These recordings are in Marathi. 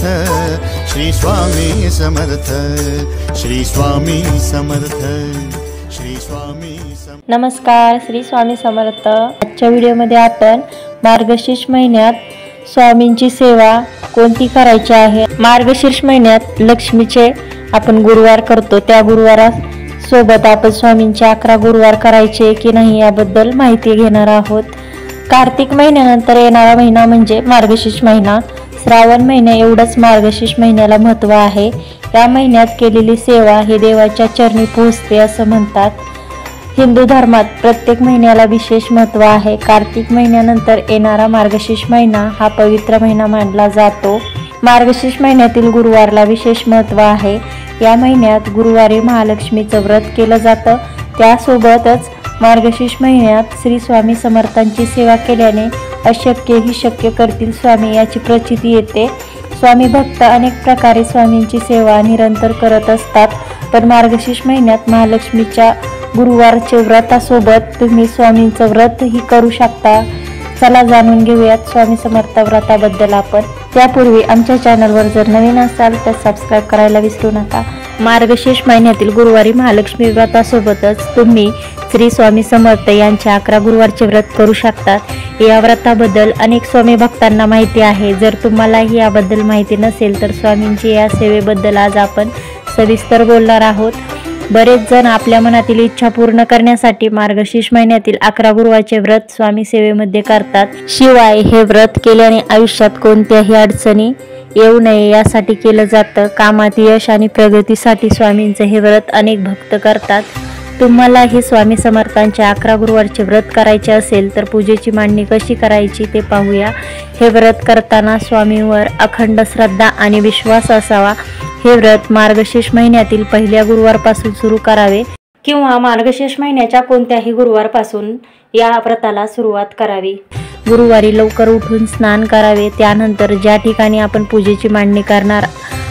श्री स्वामी समर्थ, श्री स्वामी समर्थ, श्री स्वामी समर्थ। नमस्कार, श्री स्वामी समर्थ। आजच्या व्हिडिओमध्ये आपण मार्गशीर्ष महिन्यात स्वामींची सेवा कोणती करायची आहे। मार्गशीर्ष महिन्यात लक्ष्मीचे आपण गुरुवार करतो, त्या गुरुवारासोबत आपण स्वामींचे 11 गुरुवार करायचे की नाही याबद्दल माहिती घेणार आहोत। कार्तिक महिन्यानंतर येणारा महिना म्हणजे मार्गशीर्ष महिना। श्रावण महिना एवढंच मार्गशीर्ष महिन्याला महत्त्व आहे। या महिन्यात केलेली सेवा ही देवाच्या चरणी पोहोचते असं म्हणतात। हिंदू धर्मात प्रत्येक महिन्याला विशेष महत्त्व आहे। कार्तिक महिन्यानंतर येणारा मार्गशीर्ष महिना हा पवित्र महिना मानला जातो। मार्गशीर्ष महिन्यातील गुरुवारला विशेष महत्त्व आहे। या महिन्यात गुरुवारी महालक्ष्मीचं व्रत केलं जातं। त्यासोबतच मार्गशीर्ष महिन्यात श्री स्वामी समर्थांची सेवा केल्याने अशक्य ही शक्य करतील स्वामी याची प्रचिती येते। स्वामी भक्त अनेक प्रकारे स्वामींची सेवा निरंतर करत असतात, पण मार्गशीर्ष महिन्यात महालक्ष्मीच्या गुरुवारचे व्रतासोबत तुम्ही स्वामींचं व्रतही करू शकता। चला जाणून घेऊयात स्वामी समर्थ व्रताबद्दल आपण। त्यापूर्वी आमच्या चॅनलवर जर नवीन असाल तर सबस्क्राईब करायला विसरू नका। मार्गशीर्ष महिन्यातील गुरुवारी महालक्ष्मी व्रतासोबतच तुम्ही श्री स्वामी समर्थ यांचे 11 गुरुवारचे व्रत करू शकतात। या व्रताबद्दल अनेक स्वामी भक्तांना माहिती आहे। जर तुम्हालाही याबद्दल माहिती नसेल तर स्वामींची या सेवेबद्दल आज आपण सविस्तर बोलणार आहोत। बरेच जण आपल्या मनातील इच्छा पूर्ण करण्यासाठी मार्गशीर्ष महिन्यातील 11 गुरुवारचे व्रत स्वामी सेवेमध्ये करतात। शिवाय हे व्रत केल्याने आयुष्यात कोणत्याही अडचणी येऊ नये यासाठी केलं जातं। कामात यश आणि प्रगतीसाठी स्वामींचे हे व्रत अनेक भक्त करतात। तुम्हालाही स्वामी समर्थांचे 11 गुरुवारचे व्रत करायचे असेल तर पूजेची मांडणी कशी करायची ते पाहूया। हे व्रत करताना स्वामींवर अखंड श्रद्धा आणि विश्वास असावा। हे व्रत मार्गशीर्ष महिन्यातील पहिल्या गुरुवारपासून सुरू करावे किंवा मार्गशीर्ष महिन्याच्या कोणत्याही गुरुवारपासून या व्रताला सुरुवात करावी। गुरुवारी लवकर उठून स्नान करावे। त्यानंतर ज्या ठिकाणी आपण पूजेची मांडणी करणार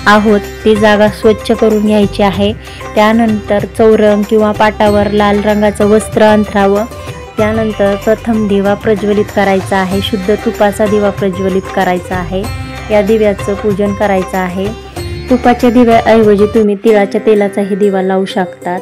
आहोत ती जागा स्वच्छ करून घ्यायची आहे। त्यानंतर चौरंग किंवा पाटावर लाल रंगाचं वस्त्र अंथरावं। त्यानंतर प्रथम दिवा प्रज्वलित करायचा आहे। शुद्ध तुपाचा दिवा प्रज्वलित करायचा आहे। या दिव्याचं पूजन करायचं आहे। तुपाच्या दिव्याऐवजी तुम्ही तिळाच्या तेलाचाही दिवा लावू शकतात।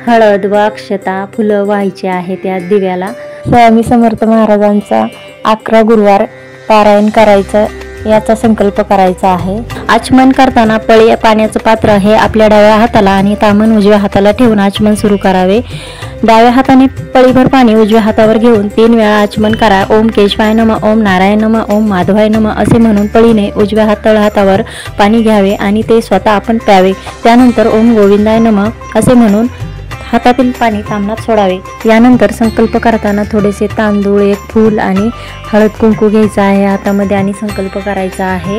हळद व अक्षता फुलं व्हायचे आहे त्या दिव्याला। स्वामी समर्थ महाराजांचा 11 गुरुवार पारायण करायचं याचा संकल्प करायचा आहे। आचमन करताना पळी पाण्याचं पात्र हे आपल्या डाव्या हाताला आणि तामण उजव्या हाताला ठेवून आचमन सुरू करावे। डाव्या हाताने पळीभर पाणी उजव्या हातावर घेऊन 3 वेळा आचमन करा। ओम केशवाय नमः, ओम नारायण नमः, ओम माधवाय नमः असे म्हणून पळीने उजव्या तळहातावर पाणी घ्यावे आणि ते स्वतः आपण प्यावे। त्यानंतर ओम गोविंदाय नमः असे म्हणून हातातील पाणी तामणात सोडावे। यानंतर संकल्प करताना थोडेसे तांदूळ, एक फूल आणि हळद कुंकू घ्यायचं आहे हातामध्ये आणि संकल्प करायचा आहे।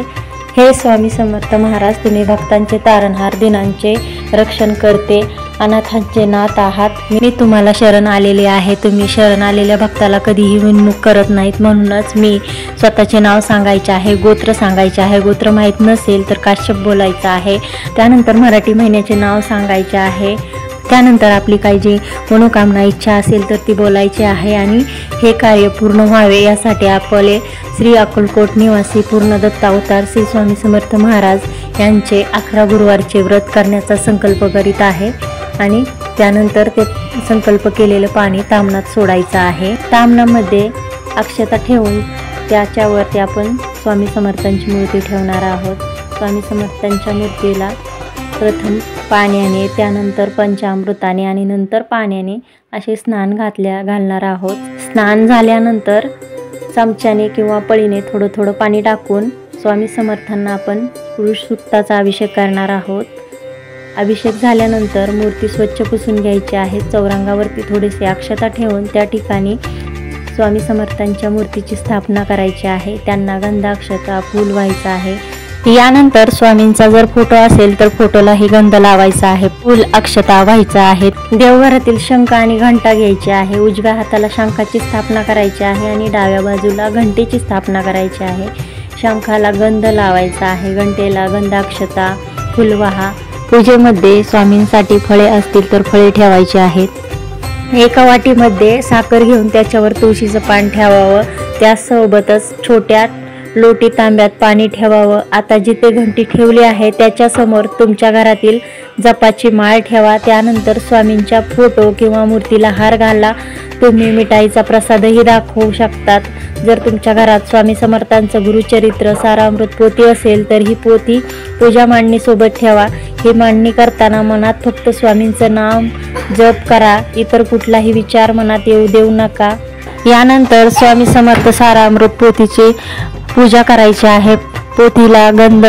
हे स्वामी समर्थ महाराज, तुम्ही भक्तांचे तारणहार, दिनांचे रक्षण करते, अनाथांचे नाथ आहात। मी तुम्हाला शरण आलेले आहे। तुम्ही शरण आलेल्या भक्ताला कधीही विनमुख करत नाहीत, म्हणूनच मी स्वतःचे नाव सांगायचे आहे, गोत्र सांगायचे आहे। गोत्र माहीत नसेल तर काश्यप बोलायचं आहे। त्यानंतर मराठी महिन्याचे नाव सांगायचे आहे। त्यानंतर आपली काही जी मनोकामना इच्छा असेल तर ती बोलायची आहे आणि हे कार्य पूर्ण व्हावे यासाठी आपले श्री अक्कलकोट निवासी पूर्ण दत्तावतार श्री स्वामी समर्थ महाराज यांचे 11 गुरुवारचे व्रत करण्याचा संकल्प करीत आहे। आणि त्यानंतर ते संकल्प केलेलं पाणी तामणात सोडायचं आहे। तामणामध्ये अक्षता ठेवून त्याच्यावरती आपण स्वामी समर्थांची मूर्ती ठेवणार आहोत। स्वामी समर्थांच्या मूर्तीला प्रथम पाण्याने, त्यानंतर पंचामृताने आणि नंतर पाण्याने असे स्नान घालणार आहोत। स्नान झाल्यानंतर चमच्याने किंवा पळीने थोडं थोडं पाणी टाकून स्वामी समर्थांना आपण पुरुष सूक्ताचा अभिषेक करणार आहोत। अभिषेक झाल्यानंतर मूर्ती स्वच्छ पुसून घ्यायची आहे। चौरंगावरती थोडेसे अक्षता ठेवून त्या ठिकाणी स्वामी समर्थांच्या मूर्तीची स्थापना करायची आहे। त्यांना गंध, अक्षता, फूल व्हायचं आहे। यानंतर स्वामींचा जर फोटो असेल तर फोटोलाही गंध लावायचा आहे, फूल, अक्षता व्हायचं आहे। देवघरातील शंख आणि घंटा घ्यायची आहे। उजव्या हाताला शंखाची स्थापना करायची आहे आणि डाव्या बाजूला घंटेची स्थापना करायची आहे। शंखाला गंध लावायचा आहे, घंटेला गंध, अक्षता, फुलवाहा। पूजेमध्ये स्वामींसाठी फळे असतील तर फळे ठेवायची आहेत। एका वाटीमध्ये साखर घेऊन त्याच्यावर तुळशीचं पान ठेवावं। त्यासोबतच छोट्या लोटी तांब्यात पाणी ठेवावं। आता जिथे घंटी ठेवली आहे त्याच्यासमोर तुमच्या घरातील जपाची माळ ठेवा। त्यानंतर स्वामींच्या फोटो किंवा मूर्तीला हार घाला। तुम्ही मिठाईचा प्रसादही दाखवू शकतात। जर तुमच्या घरात स्वामी समर्थांचं गुरुचरित्र सारामृत पोथी असेल तर ही पोथी पूजा मांडणी सोबत ठेवा। ही मांडणी करताना मनात फक्त स्वामींचं नाम जप करा, इतर कुठलाही विचार मनात येऊ देऊ नका। यानंतर स्वामी समर्थ सारामृत पोथीची पूजा करायची आहे। पोथीला गंध,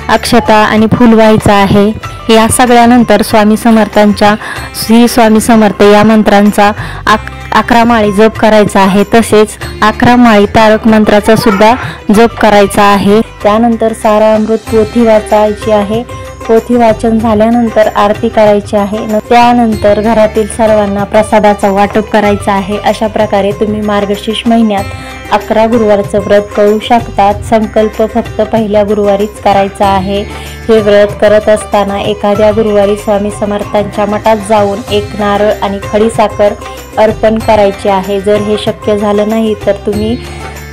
अक्षता आणि फूल व्हायचं आहे। या सगळ्यानंतर स्वामी समर्थांच्या श्री स्वामी समर्थ या मंत्रांचा 11 माळी जप करायचा आहे। तसेच 11 माळी तारक मंत्राचा सुद्धा जप करायचा आहे। त्यानंतर सारामृत पोथी वाचायची आहे। पोथी वाचन झाल्यानंतर आरती करायची आहे। त्यानंतर घरातील सर्वांना प्रसादाचा वाटप करायचा आहे। अशा प्रकारे तुम्ही मार्गशीर्ष महिन्यात 11 गुरुवारचं व्रत करू शकतात। संकल्प फक्त पहिल्या गुरुवारीच करायचा आहे। हे व्रत करत असताना एखाद्या गुरुवारी स्वामी समर्थांच्या मठात जाऊन एक नारळ आणि खडी साखर अर्पण करायची आहे। जर हे शक्य झालं नाही तर तुम्ही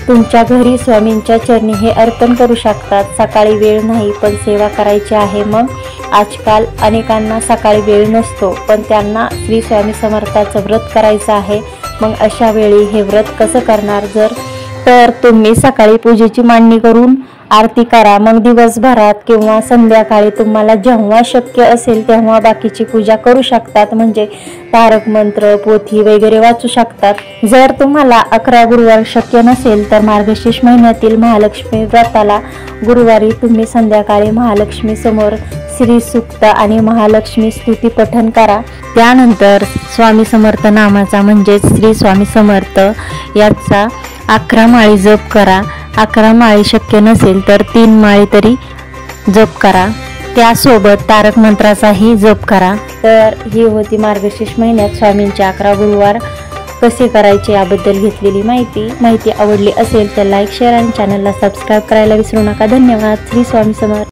तुमच्या घरी स्वामींच्या चरणी हे अर्पण करू शकतात। सकाळी वेळ नाही पण सेवा करायची आहे। मग आजकाल अनेकांना सकाळी वेळ नसतो पण त्यांना श्री स्वामी समर्थाचं व्रत करायचं आहे। मग अशा वेळी हे व्रत कसं करणार? तर तुम्ही सकाळी पूजेची मांडणी करून आरती करा। मग दिवसभरात किंवा संध्याकाळी तुम्हाला जेव्हा शक्य असेल तेव्हा बाकीची पूजा करू शकतात। म्हणजे तारक मंत्र, पोथी वगैरे वाचू शकतात। जर तुम्हाला 11 गुरुवार शक्य नसेल तर मार्गशीर्ष महिन्यातील महालक्ष्मी व्रताला गुरुवारी तुम्ही संध्याकाळी महालक्ष्मी समोर श्री सूक्त आणि महालक्ष्मी स्तुती पठण करा। त्यानंतर स्वामी समर्थ नामाचा म्हणजेच श्री स्वामी समर्थ याचा 11 माळी जप करा। 11 माळी शक्य नसेल तर 3 माळी तरी जप करा। त्यासोबत तारक मंत्राचाही जप करा। तर ही होती मार्गशीर्ष महिन्यात स्वामींचे 11 गुरुवार कसे करायचे याबद्दल घेतलेली माहिती आवडली असेल तर लाईक, शेअर आणि चॅनलला सबस्क्राईब करायला विसरू नका। धन्यवाद। श्री स्वामी समर्थ।